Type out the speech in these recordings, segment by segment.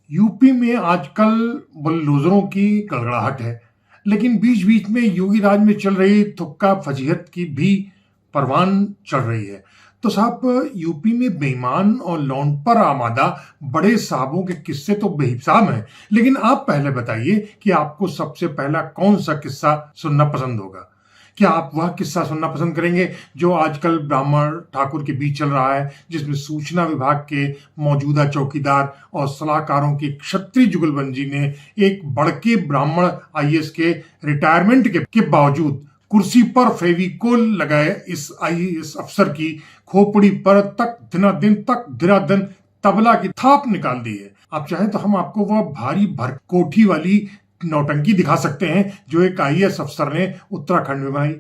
UP में आजकल बुलडोजरों की गड़गड़ाहट है, लेकिन बीच-बीच में योगी राज में चल रही थुक्का फजीहत की भी परवान चढ़ रही है। तो साहब, यूपी में बेईमान और लौंड पर आमादा बड़े साहबों के किस्से तो बेहिसाब हैं, लेकिन आप पहले बताइए कि आपको सबसे पहला कौन सा किस्सा सुनना पसंद होगा? क्या आप वह किस्सा सुनना पसंद करेंगे जो आजकल ब्राह्मण ठाकुर के बीच चल रहा है, जिसमें सूचना विभाग के मौजूदा चौकीदार और सलाहकारों की क्षत्रिय जुगलबंदी ने एक बड़के ब्राह्मण आईएएस के रिटायरमेंट के बावजूद कुर्सी पर फेविकोल लगाए इस आईएएस अफसर की खोपड़ी पर तक धनाधन तबला की थाप निकाल दी है। आप चाहें तो हम आपको वह भारी भरकोठी वाली नौटंकी दिखा सकते हैं जो एक आईएएस अफसर ने उत्तराखंड में बनाई।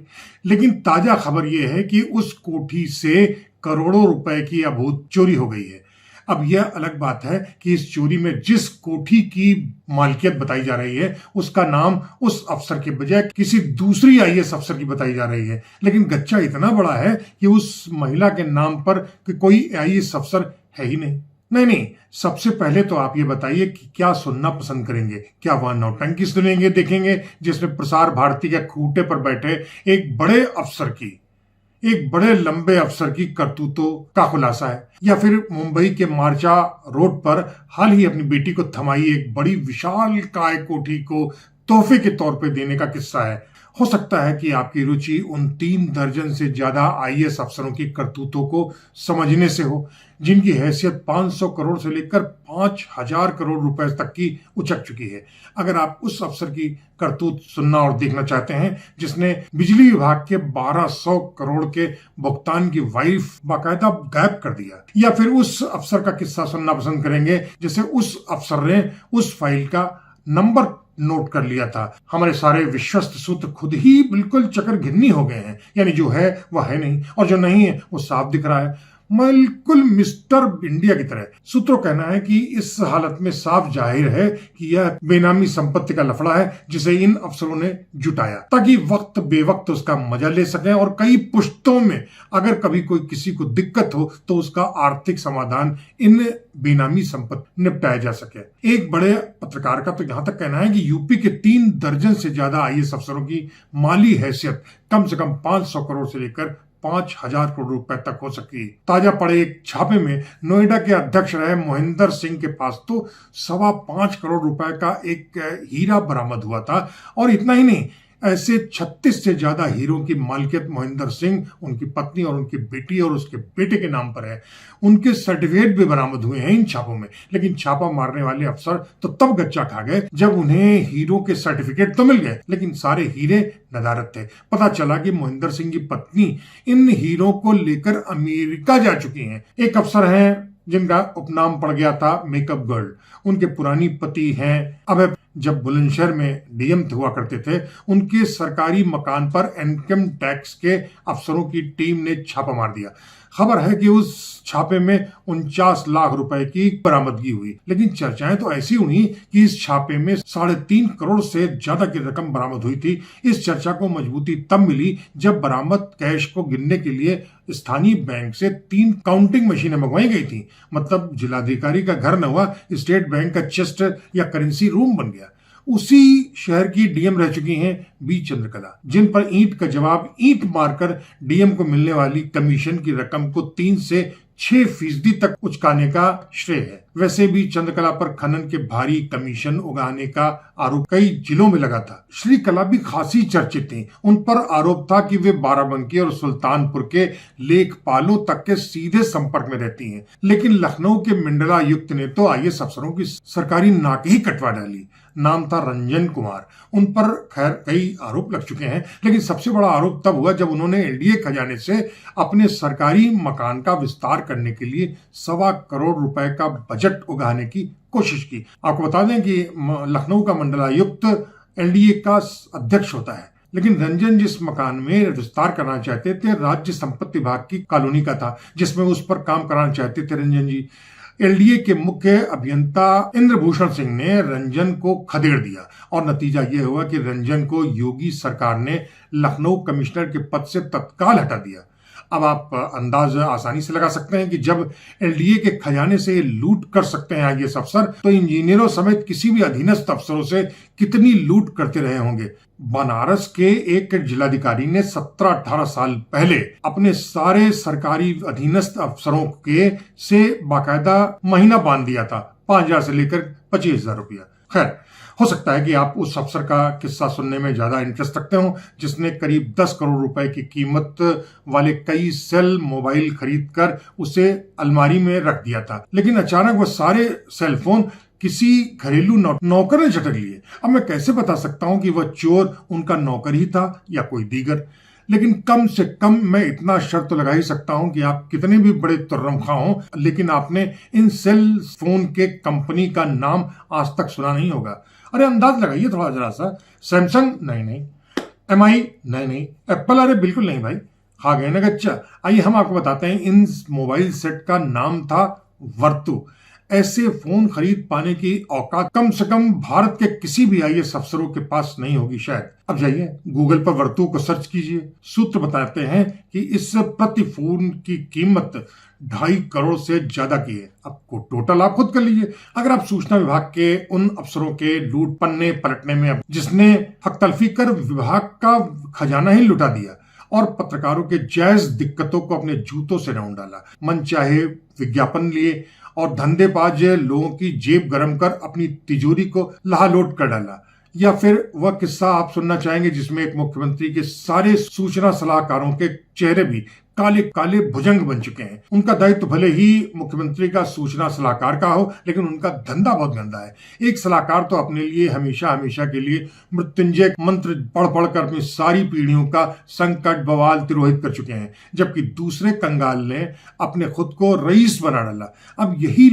लेकिन ताजा खबर यह है कि उस कोठी से करोड़ों रुपए की अभूत चोरी हो गई है। अब यह अलग बात है कि इस चोरी में जिस कोठी की मालिकियत बताई जा रही है उसका नाम उस अफसर के बजाय किसी दूसरी आईएएस अफसर की बताई जा रही है, लेकिन गच्चा इतना बड़ा है कि उस महिला के नाम पर कोई आईएएस अफसर है ही नहीं। नहीं, सबसे पहले तो आप ये बताइए कि क्या सुनना पसंद करेंगे? क्या वह नौटंकी सुनेंगे, देखेंगे जिसमें प्रसार भारती के खूंटे पर बैठे एक बड़े लंबे अफसर की करतूतों का खुलासा है, या फिर मुंबई के मार्चा रोड पर हाल ही अपनी बेटी को थमाई एक बड़ी विशाल काय कोठी को तोहफे के तौर पर देने का किस्सा है? हो सकता है कि आपकी रुचि उन 3 दर्जन से ज्यादा आईएएस अफसरों की करतूतों को समझने से हो, जिनकी हैसियत 500 करोड़ से लेकर 5000 करोड़ रुपए तक की उचक चुकी है। अगर आप उस अफसर की करतूत सुनना और देखना चाहते हैं जिसने बिजली विभाग के 1200 करोड़ के भुगतान की वाइफ बाकायदा गायब कर दिया, या फिर उस अफसर का किस्सा सुनना पसंद करेंगे जिसे उस अफसर ने उस फाइल का नंबर नोट कर लिया था? हमारे सारे विश्वस्त सूत्र खुद ही बिल्कुल चक्कर घिन्नी हो गए हैं। यानी जो है वह है नहीं और जो नहीं है वो साफ दिख रहा है, बिल्कुल मिस्टर इंडिया की तरह। सूत्रों कहना है कि इस हालत में साफ जाहिर है कि यह बेनामी संपत्ति का लफड़ा है जिसे इन अफसरों ने जुटाया ताकि वक्त बेवक्त उसका मजा ले सकें और कई पुश्तों में अगर कभी कोई किसी को दिक्कत हो तो उसका आर्थिक समाधान इन बेनामी संपत्ति निपटाया जा सके। एक बड़े पत्रकार का तो यहां तक कहना है कि यूपी के 3 दर्जन से ज्यादा आईएएस अफसरों की माली हैसियत कम से कम 500 करोड़ से लेकर 5000 करोड़ रुपए तक हो सकती है। ताजा पड़े एक छापे में नोएडा के अध्यक्ष रहे मोहिंदर सिंह के पास तो 5.25 करोड़ रुपए का एक हीरा बरामद हुआ था, और इतना ही नहीं, ऐसे 36 से ज्यादा हीरों की मालिकियत मोहिंदर सिंह, उनकी पत्नी और उनकी बेटी और उसके बेटे के नाम पर है। उनके सर्टिफिकेट भी बरामद हुए हैं इन छापों में। लेकिन छापा मारने वाले अफसर तो तब गच्चा खा गए जब उन्हें हीरों के सर्टिफिकेट तो मिल गए, लेकिन सारे हीरे नदारत थे। पता चला कि मोहिंदर सिंह की पत्नी इन हीरों को लेकर अमेरिका जा चुकी हैं। एक अफसर हैं जिनका उपनाम पड़ गया था मेकअप गर्ल। उनके पुरानी पति हैं अभय, जब बुलंदशहर में डीएम हुआ करते थे, उनके सरकारी मकान पर इनकम टैक्स के अफसरों की टीम ने छापा मार दिया। खबर है कि उस छापे में 49 लाख रुपए की बरामदगी हुई, लेकिन चर्चाएं तो ऐसी हुई कि इस छापे में 3.5 करोड़ से ज्यादा की रकम बरामद हुई थी। इस चर्चा को मजबूती तब मिली जब बरामद कैश को गिनने के लिए स्थानीय बैंक से 3 काउंटिंग मशीनें मंगवाई गई थी। मतलब जिलाधिकारी का घर न हुआ, स्टेट बैंक का चेस्ट या करेंसी रूम बन गया। उसी शहर की डीएम रह चुकी हैं बी चंद्रकला, जिन पर ईंट का जवाब ईंट मारकर डीएम को मिलने वाली कमीशन की रकम को 3 से 6% तक उचकाने का श्रेय है। वैसे भी चंद्रकला पर खनन के भारी कमीशन उगाने का आरोप कई जिलों में लगा था। श्रीकला भी खासी चर्चित थी। उन पर आरोप था कि वे बाराबंकी और सुल्तानपुर के लेखपालों तक के सीधे संपर्क में रहती हैं। लेकिन लखनऊ के मंडलायुक्त ने तो आईएएस अफसरों की सरकारी नाक ही कटवा डाली। नाम था रंजन कुमार। उन पर खैर कई आरोप लग चुके हैं, लेकिन सबसे बड़ा आरोप तब हुआ जब उन्होंने एनडीए खजाने से अपने सरकारी मकान का विस्तार करने के लिए 1.25 करोड़ रुपए का बजट उगाने की कोशिश की। आपको बता दें कि लखनऊ का मंडलायुक्त एनडीए का अध्यक्ष होता है, लेकिन रंजन जिस मकान में विस्तार करना चाहते थे राज्य संपत्ति विभाग की कॉलोनी का था, जिसमें उस पर काम कराना चाहते थे रंजन जी। एलडीए के मुख्य अभियंता इंद्रभूषण सिंह ने रंजन को खदेड़ दिया और नतीजा यह हुआ कि रंजन को योगी सरकार ने लखनऊ कमिश्नर के पद से तत्काल हटा दिया। अब आप अंदाज आसानी से लगा सकते हैं कि जब एलडीए के खजाने से लूट कर सकते हैं आईएएस अफसर, तो इंजीनियरों समेत किसी भी अधीनस्थ अफसरों से कितनी लूट करते रहे होंगे। बनारस के एक जिलाधिकारी ने 17-18 साल पहले अपने सारे सरकारी अधीनस्थ अफसरों के से बाकायदा महीना बांध दिया था, 5,000 से लेकर 25,000 रुपया। खैर, हो सकता है कि आप उस अफसर का किस्सा सुनने में ज्यादा इंटरेस्ट रखते हो जिसने करीब 10 करोड़ रुपए की कीमत वाले कई सेल मोबाइल खरीद कर उसे अलमारी में रख दिया था, लेकिन अचानक वह सारे सेल फोन किसी घरेलू नौकर ने झटक लिए। अब मैं कैसे बता सकता हूं कि वह चोर उनका नौकर ही था या कोई दीगर, लेकिन कम से कम मैं इतना शर्त तो लगा ही सकता हूं कि आप कितने भी बड़े तुर्रमखा हो, लेकिन आपने इन सेल फोन के कंपनी का नाम आज तक सुना नहीं होगा। अरे अंदाज लगाइए थोड़ा जरा सा। सैमसंग? नहीं। एमआई? नहीं। एप्पल? अरे बिल्कुल नहीं भाई, खा गए ना गच्चा। आइए हम आपको बताते हैं, इन मोबाइल सेट का नाम था वर्तु। ऐसे फोन खरीद पाने की औकात कम से कम भारत के किसी भी आईएएस अफसरों के पास नहीं होगी शायद। अब जाइए गूगल पर वर्तु को सर्च कीजिए। सूत्र बताते हैं कि इस प्रति फोन की कीमत 2.5 करोड़ से ज्यादा की है। अब को टोटल आप खुद कर लीजिए। अगर आप सूचना विभाग के उन अफसरों के लूट पन्ने पलटने में जिसने हक तलफी कर विभाग का खजाना ही लुटा दिया और पत्रकारों के जायज दिक्कतों को अपने जूतों से रौंद डाला, मन चाहे विज्ञापन लिए और धंधेबाज लोगों की जेब गरम कर अपनी तिजोरी को लहालोट कर डाला, या फिर वह किस्सा आप सुनना चाहेंगे जिसमें एक मुख्यमंत्री के सारे सूचना सलाहकारों के चेहरे भी काले काले भुजंग बन चुके हैं। उनका दायित्व भले ही मुख्यमंत्री का सूचना सलाहकार का हो, लेकिन उनका धंधा बहुत गंदा है। एक सलाहकार तो अपने लिए हमेशा हमेशा के लिए मृत्युंजय मंत्र पढ़ पढ़ कर अपनी सारी पीढ़ियों का संकट बवाल तिरोहित कर चुके हैं, जबकि दूसरे कंगाल ने अपने खुद को रईस बना डाला। अब यही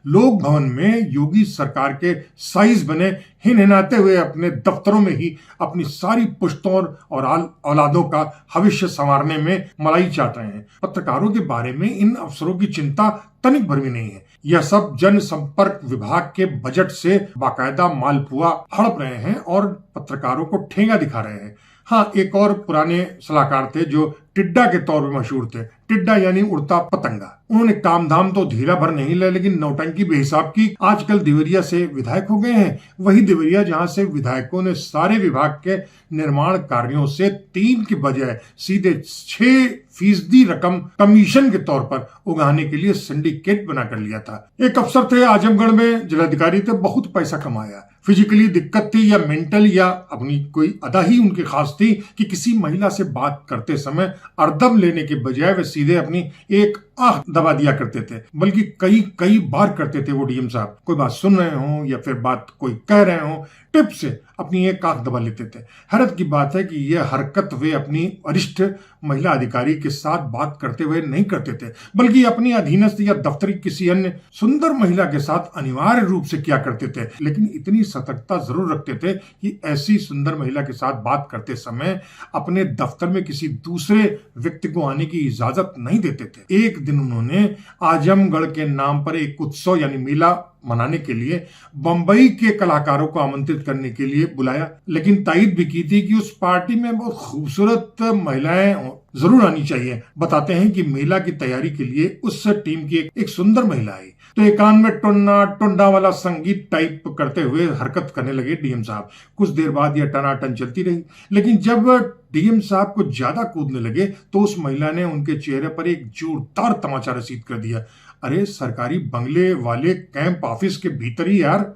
लोक भवन में योगी सरकार के साइज बने हिनहिनाते हुए अपने दफ्तरों में ही अपनी सारी पुश्तों और औलादों का भविष्य संवारने में मलाई चाट रहे हैं। पत्रकारों के बारे में इन अफसरों की चिंता तनिक भर भी नहीं है। यह सब जनसंपर्क विभाग के बजट से बाकायदा मालपुआ हड़प रहे हैं और पत्रकारों को ठेंगा दिखा रहे हैं। हाँ, एक और पुराने सलाहकार थे जो टिड्डा के तौर पर मशहूर थे। टिड्डा यानी उड़ता पतंगा। उन्होंने काम धाम तो धीरा भर नहीं लिया, लेकिन नौटंकी बेहिसाब की। आजकल देवरिया से विधायक हो गए हैं। वही देवरिया जहां से विधायकों ने सारे विभाग के निर्माण कार्यों से 3 की बजाय सीधे 6% रकम कमीशन के तौर पर उगाने के लिए सिंडिकेट बना कर लिया था। एक अफसर थे आजमगढ़ में, जिलाधिकारी थे, बहुत पैसा कमाया। फिजिकली दिक्कत थी या मेंटल या अपनी कोई अदा ही उनकी खास थी कि किसी महिला से बात करते समय अर्दम लेने के बजाय वे सीधे अपनी एक आह दबा दिया करते थे, बल्कि कई बार करते थे वो डीएम साहब। कोई बात सुन रहे हो या फिर बात कोई कह रहे हो, टिप से अपनी एक आंख दबा लेते थे। हैरत की बात है कि यह हरकत वे अपनी वरिष्ठ महिला अधिकारी के साथ बात करते हुए नहीं करते थे, बल्कि अपनी अधीनस्थ या दफ्तरी किसी अन्य सुंदर महिला के साथ अनिवार्य रूप से किया करते थे। लेकिन इतनी सतर्कता जरूर रखते थे कि ऐसी सुंदर महिला के साथ बात करते समय अपने दफ्तर में किसी दूसरे व्यक्ति को आने की इजाजत नहीं देते थे। एक दिन उन्होंने आजमगढ़ के नाम पर एक उत्सव यानी मेला मनाने के लिए बंबई के कलाकारों को आमंत्रित करने के लिए बुलाया, लेकिन तायद भी की थी कि उस पार्टी में बहुत खूबसूरत महिलाएं जरूर आनी चाहिए। बताते हैं कि मेला की तैयारी के लिए उस टीम की एक सुंदर महिला आई तो एक कान में टुन्ना वाला संगीत टाइप करते हुए हरकत करने लगे डीएम साहब। कुछ देर बाद यह टनाटन चलती रही, लेकिन जब डीएम साहब को ज्यादा कूदने लगे तो उस महिला ने उनके चेहरे पर एक जोरदार तमाचा रसीद कर दिया। अरे सरकारी बंगले वाले कैंप ऑफिस के भीतर ही यार।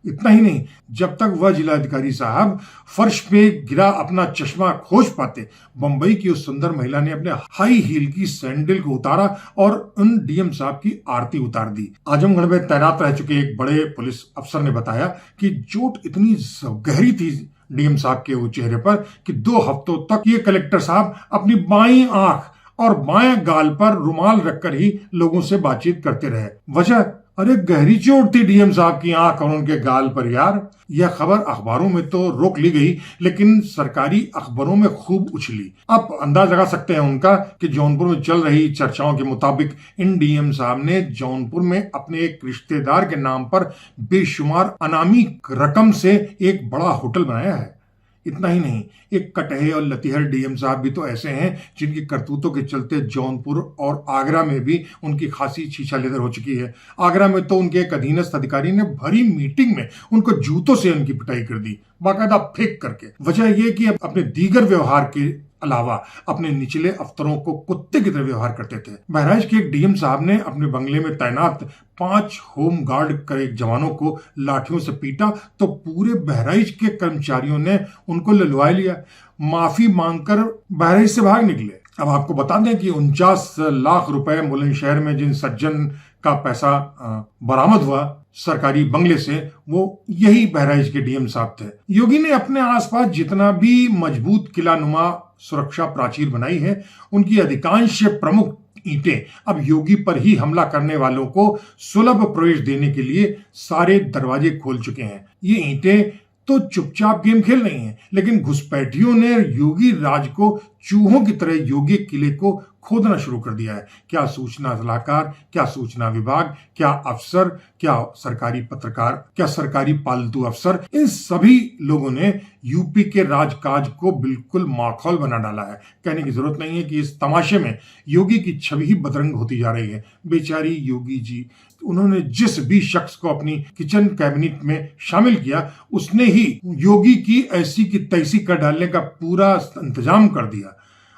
इतना ही नहीं, जब तक वह जिलाधिकारी साहब फर्श पे गिरा अपना चश्मा खोज पाते, बंबई की उस सुंदर महिला ने अपने हाई हील की सैंडल को उतारा और उन डीएम साहब की आरती उतार दी। आजमगढ़ में तैनात रह चुके एक बड़े पुलिस अफसर ने बताया कि चोट इतनी गहरी थी डीएम साहब के वो चेहरे पर कि 2 हफ्तों तक ये कलेक्टर साहब अपनी बाईं आंख और बाएं गाल पर रुमाल रखकर ही लोगों से बातचीत करते रहे। वजह, अरे गहरी चोट थी डीएम साहब की आंख और उनके गाल पर यार। यह खबर अखबारों में तो रोक ली गई, लेकिन सरकारी अखबारों में खूब उछली। आप अंदाज लगा सकते हैं उनका कि जौनपुर में चल रही चर्चाओं के मुताबिक इन डीएम साहब ने जौनपुर में अपने एक रिश्तेदार के नाम पर बेशुमार अनामी रकम से एक बड़ा होटल बनाया है। इतना ही नहीं, एक कटहे और लतीहर डीएम साहब भी तो ऐसे हैं जिनकी करतूतों के चलते जौनपुर और आगरा में भी उनकी खासी छीछा लेदर हो चुकी है। आगरा में तो उनके एक अधीनस्थ अधिकारी ने भरी मीटिंग में उनको जूतों से उनकी पिटाई कर दी, बाकायदा फेंक करके। वजह यह कि अपने दीगर व्यवहार के अलावा अपने निचले अफसरों को कुत्ते की तरह व्यवहार करते थे। बहराइच के एक डीएम साहब ने अपने बंगले में तैनात 5 होम गार्ड के जवानों को लाठियों से पीटा तो पूरे बहराइच के कर्मचारियों ने उनको ललवा लिया, माफी मांगकर बहराइच से भाग निकले। अब आपको बता दें कि 49 लाख रुपए बुलंदशहर में जिन सज्जन का पैसा बरामद हुआ सरकारी बंगले से, वो यही बहराइच के डीएम साहब थे। योगी ने अपने आसपास जितना भी मजबूत किलानुमा सुरक्षा प्राचीर बनाई है, उनकी अधिकांश प्रमुख ईंटें अब योगी पर ही हमला करने वालों को सुलभ प्रवेश देने के लिए सारे दरवाजे खोल चुके हैं। ये ईंटें तो चुपचाप गेम खेल रही हैं, लेकिन घुसपैठियों ने योगी राज को चूहों की तरह योगी किले को खोदना शुरू कर दिया है। क्या सूचना सलाहकार, क्या सूचना विभाग, क्या अफसर, क्या सरकारी पत्रकार, क्या सरकारी पालतू अफसर, इन सभी लोगों ने यूपी के राजकाज को बिल्कुल माखौल बना डाला है। कहने की जरूरत नहीं है कि इस तमाशे में योगी की छवि ही बदरंग होती जा रही है। बेचारी योगी जी, उन्होंने जिस भी शख्स को अपनी किचन कैबिनेट में शामिल किया, उसने ही योगी की ऐसी की तैसी कर डालने का पूरा इंतजाम कर दिया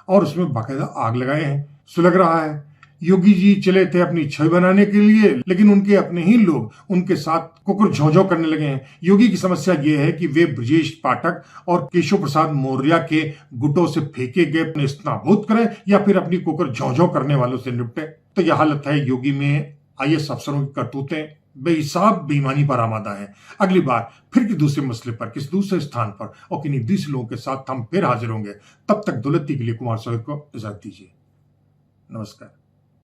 और उसमें बाकायदा आग लगाए हैं। सुलग रहा है योगी जी चले थे अपनी छवि बनाने के लिए, लेकिन उनके अपने ही लोग उनके साथ कुकुर झोंझो करने लगे हैं। योगी की समस्या यह है कि वे ब्रजेश पाठक और केशव प्रसाद मौर्य के गुटों से फेंके गए अपने स्नाभूत करें या फिर अपनी कुकुर झोंझो करने वालों से निपटे। तो यह हालत है योगी में। आईएएस अफसरों की करतूतें बेहिसाब बेईमानी पर आमादा है। अगली बार फिर किसी दूसरे मसले पर, किसी दूसरे स्थान पर और किन्हीं दूसरे लोगों के साथ हम फिर हाजिर होंगे। तब तक दौलती के लिए कुमार सोहेल को इजाजत दीजिए। नमस्कार।